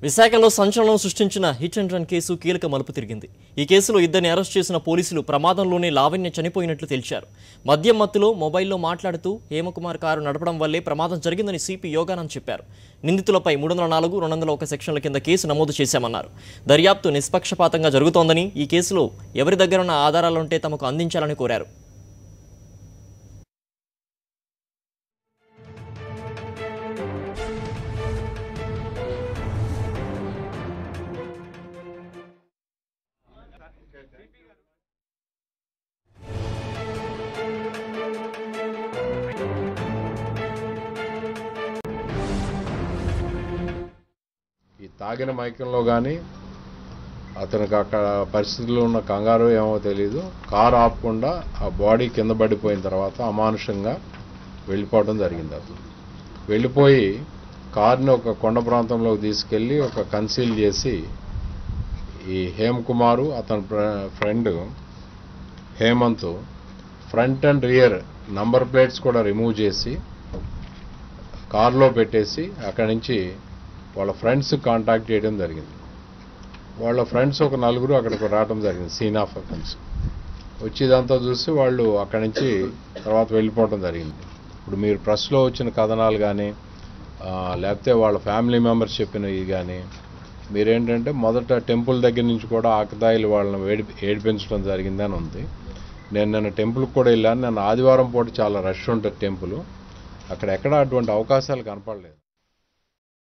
విశాఖలో సంచలనం సృష్టించిన హిట్ అండ్ రన్ కేసు కీలక మలుపు తిరిగింది. ఈ కేసులో ఇద్దరిని అరెస్ట్ చేసిన పోలీసులు ప్రమాదంలోనే లావణ్య చనిపోయినట్లు తెలిచారు. మద్యం మత్తులో మొబైల్లో మాట్లాడుతూ హేమకుమార్ కారు నడపడం వల్లే ప్రమాదం జరిగిందని సిపి యోగానంద్ చెప్పారు. నిందితులపై 304, 201 సెక్షన్ల కింద కేసు నమోదు చేశామన్నారు. దర్యాప్తు నిష్పక్షపాతంగా జరుగుతోందని, ఈ కేసులో ఎవరి దగ్గరున్న ఆధారాలుంటే తమకు అందించాలని కోరారు. ఈ తాగిన మైకంలో కానీ అతనికి అక్కడ పరిస్థితుల్లో ఉన్న కంగారు ఏమో తెలీదు, కారు ఆపకుండా ఆ బాడీ కింద పడిపోయిన తర్వాత అమానుషంగా వెళ్ళిపోవడం జరిగింది. అతను వెళ్ళిపోయి కారుని ఒక కొండ ప్రాంతంలోకి తీసుకెళ్ళి ఒక కన్సీల్ చేసి ఈ హేమకుమారు అతని friend Hemanth front and rear number plates కూడా రిమూవ్ చేసి కారులో పెట్టేసి అక్కడి నుంచి వాళ్ళ ఫ్రెండ్స్ కాంటాక్ట్ చేయడం జరిగింది. వాళ్ళ ఫ్రెండ్స్ ఒక నలుగురు అక్కడికి రావడం జరిగింది. సీన్ ఆఫ్ అఫెన్స్ వచ్చి ఇదంతా చూసి వాళ్ళు అక్కడి నుంచి తర్వాత వెళ్ళిపోవడం జరిగింది. ఇప్పుడు మీరు ప్రెస్లో వచ్చిన కథనాలు కానీ లేకపోతే వాళ్ళ ఫ్యామిలీ మెంబర్స్ చెప్పినవి కానీ మీరేంటంటే మొదట టెంపుల్ దగ్గర నుంచి కూడా ఆకతాయిలు వాళ్ళని ఏడిపించడం జరిగిందని ఉంది. నేను నిన్న టెంపుల్కి కూడా వెళ్ళాను. నిన్న ఆదివారం పూట చాలా రష్ ఉంటుంది టెంపుల్, అక్కడ ఎక్కడ అటువంటి అవకాశాలు కనపడలేదు.